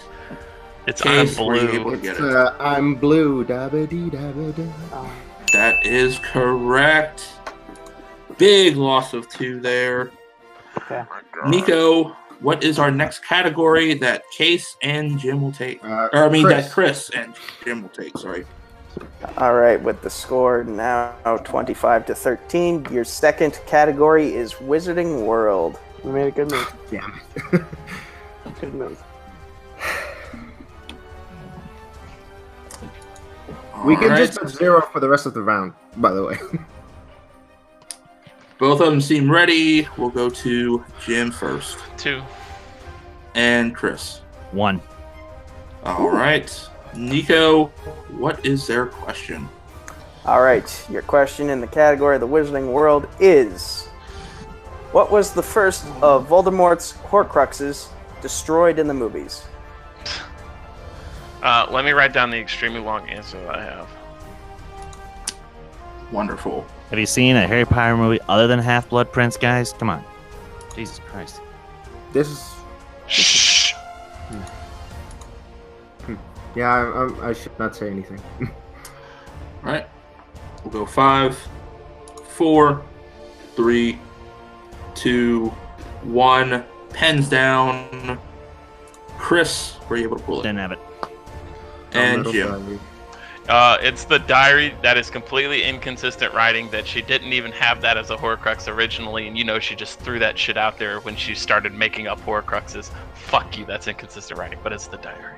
It's Case, I'm were you blue. able to get it? I'm blue. Da-ba-dee-da-ba-da. That is correct. Big loss of 2 there. Okay. Nico, what is our next category that Case and Jim will take? That Chris and Jim will take, sorry. All right, with the score now 25 to 13, your second category is Wizarding World. We made a good move. Damn. Good move. We can Alright. just put 0 for the rest of the round, by the way. Both of them seem ready. We'll go to Jim first. 2. And Chris. 1. All right. Nico, what is their question? All right, your question in the category of the Wizarding World is: what was the first of Voldemort's Horcruxes destroyed in the movies? Let me write down the extremely long answer that I have. Wonderful. Have you seen a Harry Potter movie other than Half-Blood Prince, guys? Come on. Jesus Christ. This is... Shh. Yeah, I should not say anything. All right. We'll go 5, 4, 3, 2, 1. Pens down. Chris, were you able to pull it? Didn't have it. And Little Jim. diary. It's the diary that is completely inconsistent writing, that she didn't even have that as a Horcrux originally, and she just threw that shit out there when she started making up Horcruxes. Fuck you, that's inconsistent writing, but it's the diary.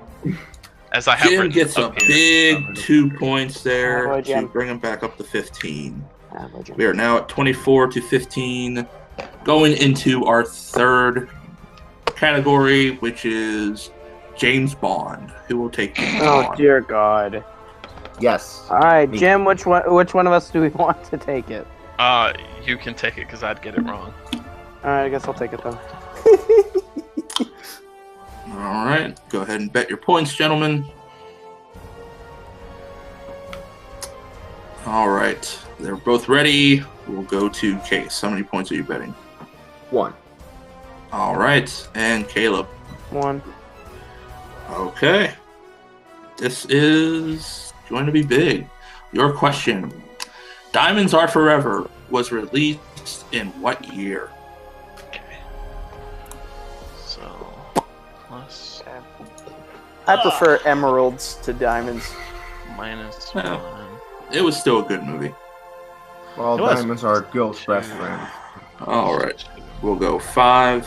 As I have Jim written gets a up here. big 2 points there Boy, to Jim. bring him back up to 15. Average. We are now at 24 to 15. Going into our third category, which is James Bond. Who will take James Oh Bond? dear God. Yes. All right, Me. Jim. Which one of us do we want to take it? You can take it because I'd get it wrong. All right, I guess I'll take it then. All right, go ahead and bet your points, gentlemen. All right, they're both ready. We'll go to Case. How many points are you betting? 1. All right, and Caleb. 1. Okay. This is going to be big. Your question. Diamonds Are Forever was released in what year? Okay. So, plus I prefer emeralds to diamonds. minus Well. 1. It was still a good movie. Well, It was. diamonds are girl's best friend. All right. We'll go 5,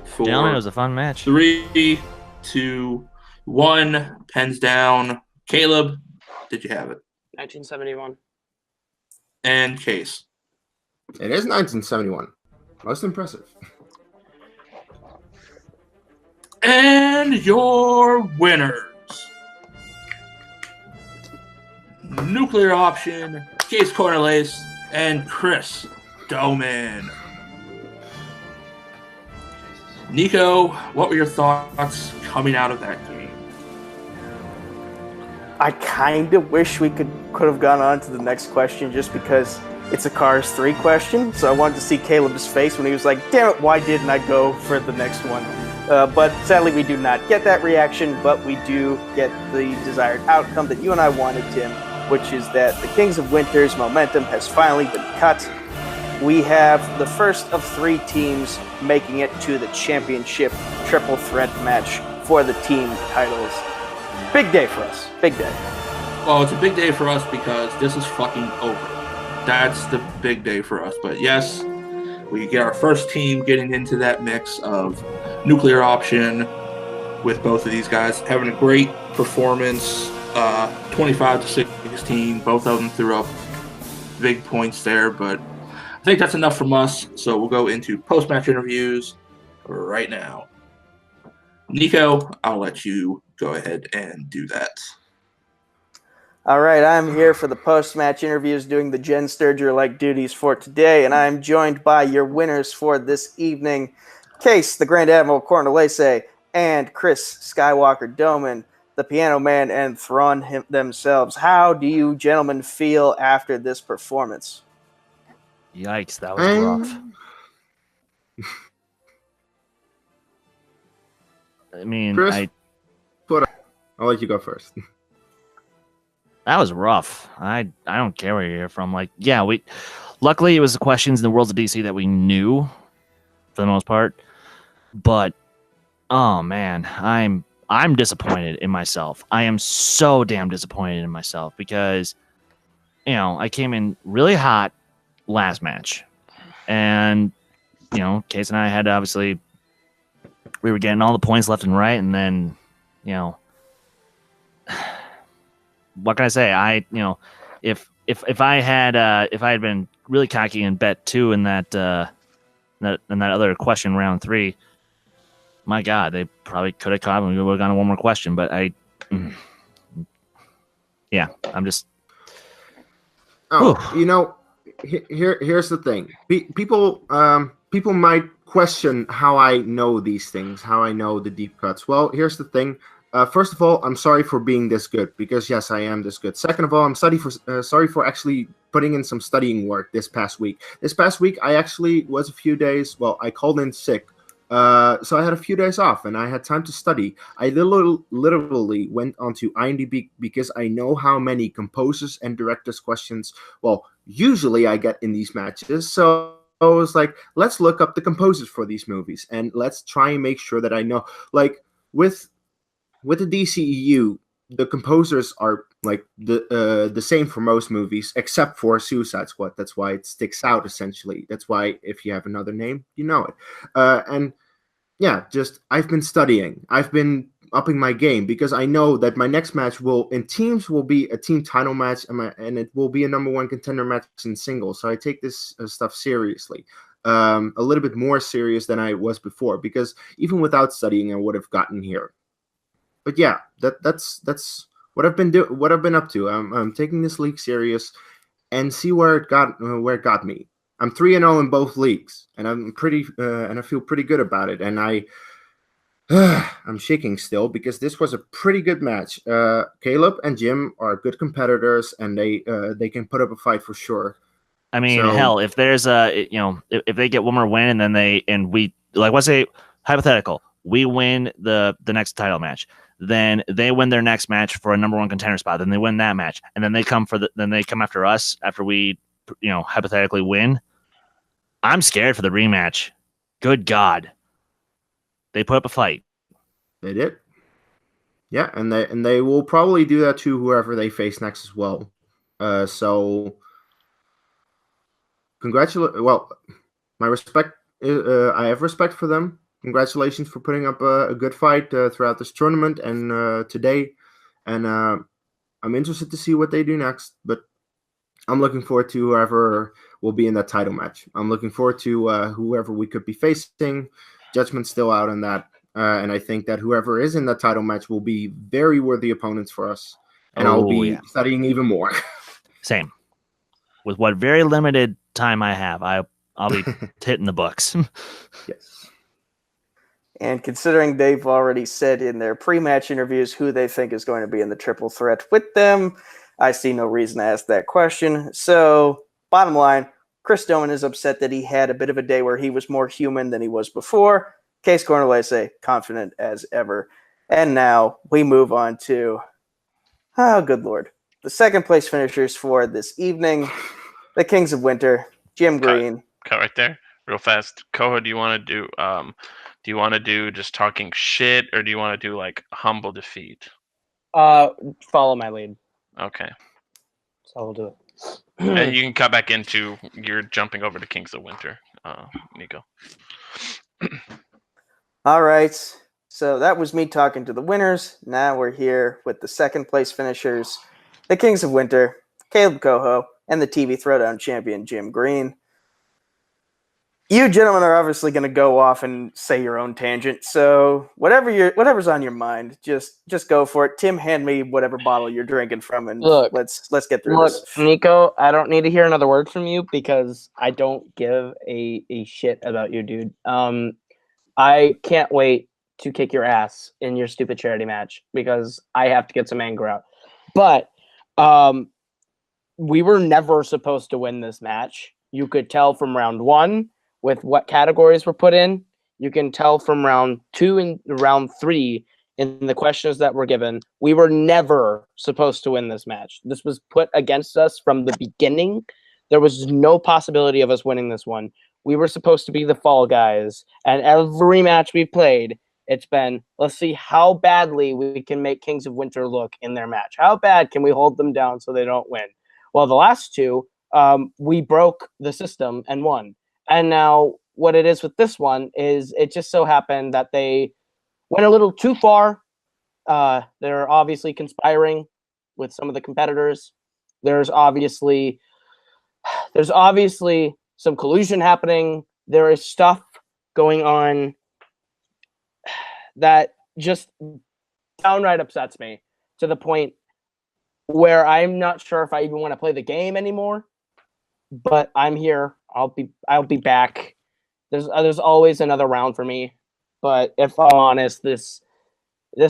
4, Gentlemen, it was a fun match. 3, 2, 1. Pens down. Caleb, did you have it? 1971. And Case. It is 1971. Most impressive. And your winners. Nuclear Option, Case Cornelace, and Chris Doman. Nico, what were your thoughts coming out of that game? I kind of wish we could have gone on to the next question just because it's a Cars 3 question. So I wanted to see Caleb's face when he was like, damn it, why didn't I go for the next one? But sadly, we do not get that reaction, but we do get the desired outcome that you and I wanted, Tim, which is that the Kings of Winter's momentum has finally been cut. We have the first of 3 teams making it to the championship triple threat match for the team titles. Big day for us. Big day. Well, it's a big day for us because this is fucking over. That's the big day for us. But yes, we get our first team getting into that mix of Nuclear Option with both of these guys having a great performance. 25-16, both of them threw up big points there, but I think that's enough from us. So we'll go into post-match interviews right now. Nico, I'll let you go ahead and do that. All right, I'm here for the post-match interviews doing the Jen Sturger-like duties for today, and I'm joined by your winners for this evening, Case, the Grand Admiral Cornelese, and Chris Skywalker Doman, the Piano Man and Thrawn themselves. How do you gentlemen feel after this performance? Yikes, that was rough. I mean, Chris, I'll let you go first. that was rough. I don't care where you're from. Like, yeah, luckily it was the questions in the Worlds of DC that we knew for the most part. But oh man, I'm disappointed in myself. I am so damn disappointed in myself because I came in really hot last match. And Case and I had obviously we were getting all the points left and right, and then what can I say? If I had been really cocky and bet 2 in that other question round 3, my God, they probably could have caught me. We would have gone to one more question, but I'm just. Here's the thing. People might question how I know these things, how I know the deep cuts. Well, here's the thing. First of all, I'm sorry for being this good because yes, I am this good. Second of all, I'm sorry for actually putting in some studying work this past week. This past week, I actually was a few days. Well, I called in sick, so I had a few days off and I had time to study. I literally went onto IMDb because I know how many composers and directors questions. Well, usually I get in these matches, so I was like, let's look up the composers for these movies and let's try and make sure that I know. Like with the DCEU, the composers are like the same for most movies except for Suicide Squad. That's why it sticks out essentially. That's why if you have another name, you know it. And yeah, just I've been studying. I've been upping my game because I know that my next match will be a team title match and it will be a number 1 contender match in singles. So I take this stuff seriously, a little bit more serious than I was before because even without studying, I would have gotten here. but yeah, that's what I've been what I've been up to. I'm taking this league serious and see where it got me. I'm 3-0 in both leagues, and I feel pretty good about it. And I'm shaking still because this was a pretty good match. Caleb and Jim are good competitors, and they can put up a fight for sure. I mean, So- hell, if there's if they get one more win and then we like, let's say hypothetical, we win the next title match, then they win their next match for a number one contender spot, then they win that match, and then they come after us after we hypothetically win. I'm scared for the rematch. Good God, they put up a fight. They did. Yeah, and they will probably do that to whoever they face next as well. So congratulate. Well, my respect. I have respect for them. Congratulations for putting up a good fight throughout this tournament and today. And I'm interested to see what they do next. But I'm looking forward to whoever will be in that title match. I'm looking forward to whoever we could be facing. Judgment's still out on that. And I think that whoever is in that title match will be very worthy opponents for us. And I'll be studying even more. Same. With what very limited time I have, I'll be hitting the books. Yes. And considering they've already said in their pre-match interviews who they think is going to be in the triple threat with them, I see no reason to ask that question. So, bottom line, Chris Doman is upset that he had a bit of a day where he was more human than he was before. Case Cornelese, confident as ever. And now we move on to, oh, good Lord, the second place finishers for this evening, the Kings of Winter, Jim Green. Cut right there, real fast. Koho, do you want to do just talking shit, or do you want to do like humble defeat? Follow my lead. Okay. So I'll do it. And you can cut back into you're jumping over to Kings of Winter, Nico. All right. So that was me talking to the winners. Now we're here with the second place finishers, the Kings of Winter, Caleb Coho, and the TV Throwdown champion, Jim Green. You gentlemen are obviously going to go off and say your own tangent. So whatever's on your mind, just go for it. Tim, hand me whatever bottle you're drinking from, and let's get through this. Nico, I don't need to hear another word from you because I don't give a shit about you, dude. I can't wait to kick your ass in your stupid charity match because I have to get some anger out. But we were never supposed to win this match. You could tell from round 1 with what categories were put in. You can tell from round 2 and round 3 in the questions that were given. We were never supposed to win this match. This was put against us from the beginning. There was no possibility of us winning this one. We were supposed to be the fall guys, and every match we played, it's been, let's see how badly we can make Kings of Winter look in their match. How bad can we hold them down so they don't win? Well, the last 2, we broke the system and won. And now what it is with this one is it just so happened that they went a little too far. They're obviously conspiring with some of the competitors. There's obviously some collusion happening. There is stuff going on that just downright upsets me to the point where I'm not sure if I even want to play the game anymore. But I'm here. I'll be back. There's always another round for me. But if I'm honest, this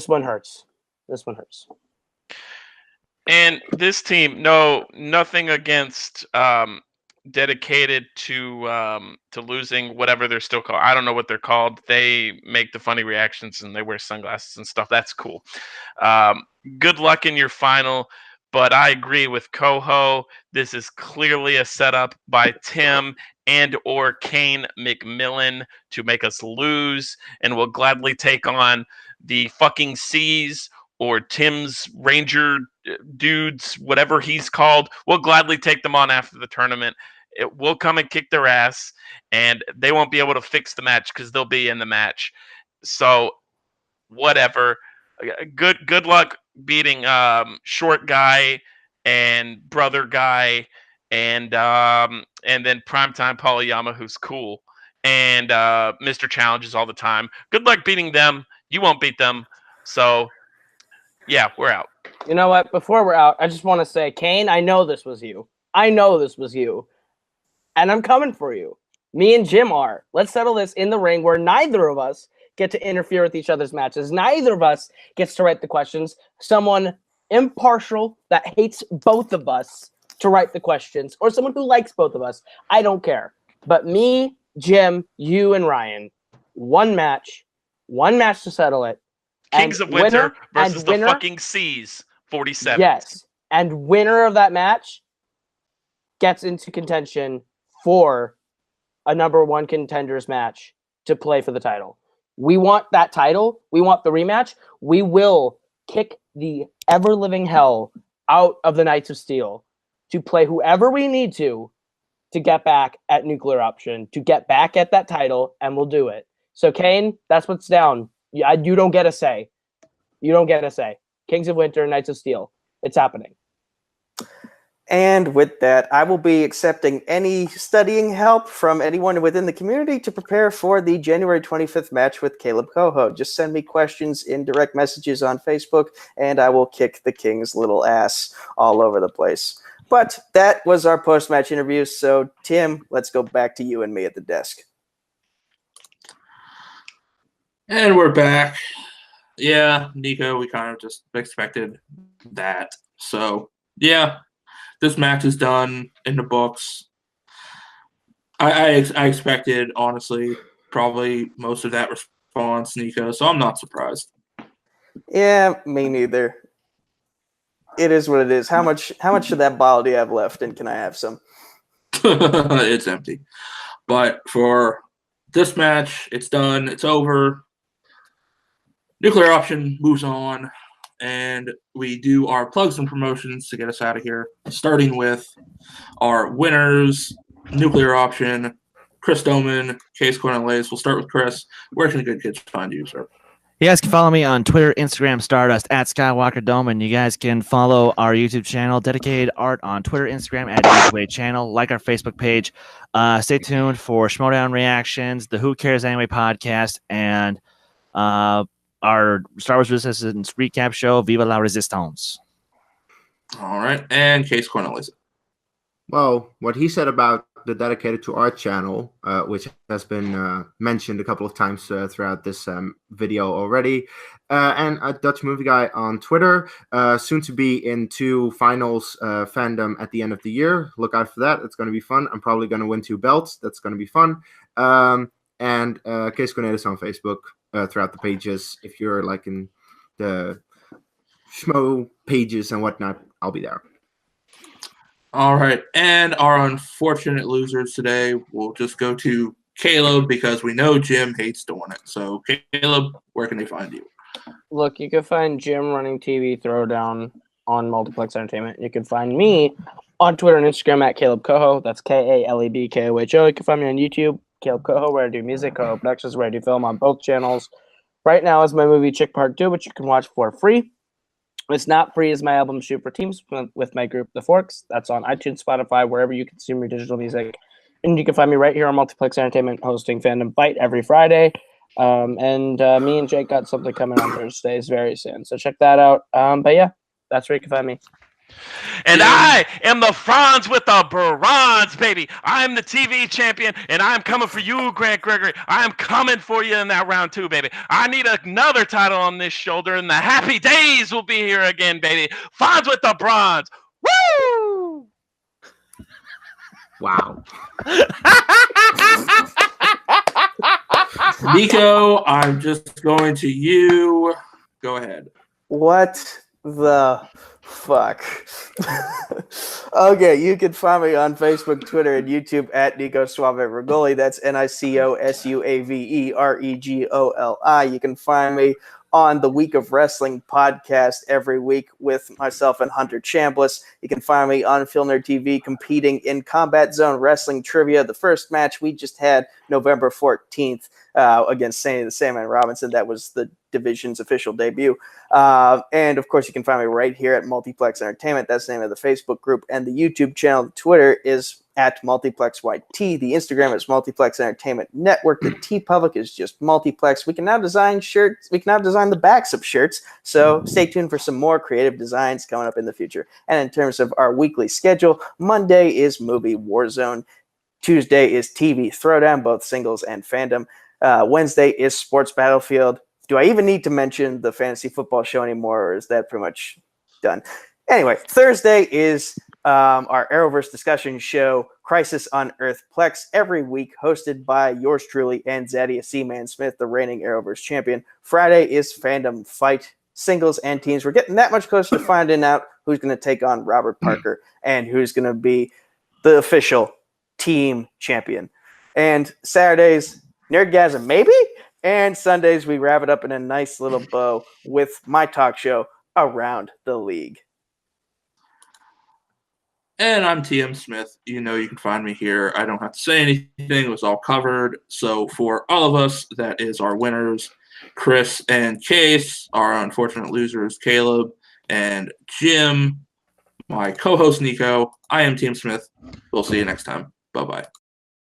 one hurts. This one hurts. And this team, nothing against dedicated to losing, whatever they're still called. I don't know what they're called. They make the funny reactions and they wear sunglasses and stuff. That's cool. Good luck in your final. But I agree with Coho. This is clearly a setup by Tim and or Kane McMillan to make us lose, and we'll gladly take on the fucking Seas or Tim's Ranger dudes, whatever he's called. We'll gladly take them on after the tournament. We'll come and kick their ass, and they won't be able to fix the match because they'll be in the match. So, whatever. Good luck beating short guy and brother guy and then primetime Poliyama, who's cool, and Mr. Challenges all the time. Good luck beating them. You won't beat them. So Yeah, we're out. You know what? Before we're out, I just want to say, Kane, I know this was you. And I'm coming for you. Me and Jim are. Let's settle this in the ring where neither of us get to interfere with each other's matches. Neither of us gets to write the questions. Someone impartial that hates both of us to write the questions, or someone who likes both of us. I don't care. But me, Jim, you, and Ryan, one match to settle it. Kings of Winter versus the fucking Seas, 47. Yes. And winner of that match gets into contention for a number one contenders match to play for the title. We want that title. We want the rematch. We will kick the ever-living hell out of the Knights of Steel to play whoever we need to get back at Nuclear Option, to get back at that title, and we'll do it. So, Kane, that's what's down. You don't get a say. Kings of Winter, Knights of Steel. It's happening. And with that, I will be accepting any studying help from anyone within the community to prepare for the January 25th match with Caleb Coho. Just send me questions in direct messages on Facebook, and I will kick the King's little ass all over the place. But that was our post-match interview, so Tim, let's go back to you and me at the desk. And we're back. Yeah, Nico, we kind of just expected that. So, yeah. This match is done in the books. I expected, honestly, probably most of that response, Nico, so I'm not surprised. Yeah, me neither. It is what it is. How much of that bottle do you have left, and can I have some? It's empty. But for this match, it's done. It's over. Nuclear Option moves on. And we do our plugs and promotions to get us out of here, starting with our winners, Nuclear Option, Chris Doman, Case Cornelius. We'll start with Chris. Where can the good kids find you, sir? You guys can follow me on Twitter, Instagram, Stardust, at Skywalker Dome, and you guys can follow our YouTube channel, Dedicated Art, on Twitter, Instagram, at Gateway Channel. Like our Facebook page. Stay tuned for Schmodown reactions, the Who Cares Anyway podcast, and our Star Wars Resistance recap show, Viva la Resistance. All right, and Case Cornelius. Well, what he said about the Dedicated to Art channel, which has been mentioned a couple of times throughout this video already, and a Dutch Movie Guy on Twitter, soon to be in 2 finals fandom at the end of the year. Look out for that. It's going to be fun. I'm probably going to win 2 belts. That's going to be fun. And Case Cornelius on Facebook. Throughout the pages. If you're like in the schmo pages and whatnot, I'll be there. All right. And our unfortunate losers today will just go to Caleb because we know Jim hates doing it. So, Caleb, where can they find you? Look, you can find Jim running TV Throwdown on Multiplex Entertainment. You can find me on Twitter and Instagram at Caleb Coho. That's KALEBKOHO. You can find me on YouTube. Caleb Coho, where I do music, Coho Productions, where I do film on both channels. Right now is my movie Chick Part 2, which you can watch for free. It's not free as my album Shoot for Teams with my group The Forks. That's on iTunes, Spotify, wherever you consume your digital music. And you can find me right here on Multiplex Entertainment hosting Fandom Fight every Friday. And me and Jake got something coming on Thursdays very soon. So check that out. But yeah, that's where you can find me. And I am the Franz with the bronze, baby. I'm the TV champion, and I'm coming for you, Grant Gregory. I'm coming for you in that round 2, baby. I need another title on this shoulder, and the happy days will be here again, baby. Franz with the bronze. Woo! Wow. Nico, I'm just going to you. Go ahead. What the fuck? Okay, you can find me on Facebook, Twitter, and YouTube at Nico Suave Regoli. That's NicoSuaveRegoli. You can find me on the Week of Wrestling podcast every week with myself and Hunter Chambliss. You can find me on Film Nerd TV competing in Combat Zone Wrestling Trivia. The first match we just had November 14th. against Sandy the Sandman Robinson. That was the division's official debut. And of course, you can find me right here at Multiplex Entertainment. That's the name of the Facebook group. And the YouTube channel, the Twitter is at MultiplexYT. The Instagram is Multiplex Entertainment Network. The TeePublic is just Multiplex. We can now design shirts. We can now design the backs of shirts. So stay tuned for some more creative designs coming up in the future. And in terms of our weekly schedule, Monday is Movie Warzone. Tuesday is TV Throwdown, both singles and fandom. Wednesday is Sports Battlefield. Do I even need to mention the fantasy football show anymore, or is that pretty much done? Anyway, Thursday is our Arrowverse discussion show, Crisis on Earth Plex, every week, hosted by yours truly and Zaddia Seaman Smith, the reigning Arrowverse champion. Friday is Fandom Fight, singles and teams. We're getting that much closer to finding out who's going to take on Robert Parker and who's going to be the official team champion. And Saturdays, Nerdgasm maybe? And Sundays, we wrap it up in a nice little bow with my talk show, Around the League. And I'm TM Smith. You know you can find me here. I don't have to say anything. It was all covered. So for all of us, that is our winners, Chris and Case. Our unfortunate losers, Caleb and Jim. My co-host, Nico. I am Team Smith. We'll see you next time. Bye-bye.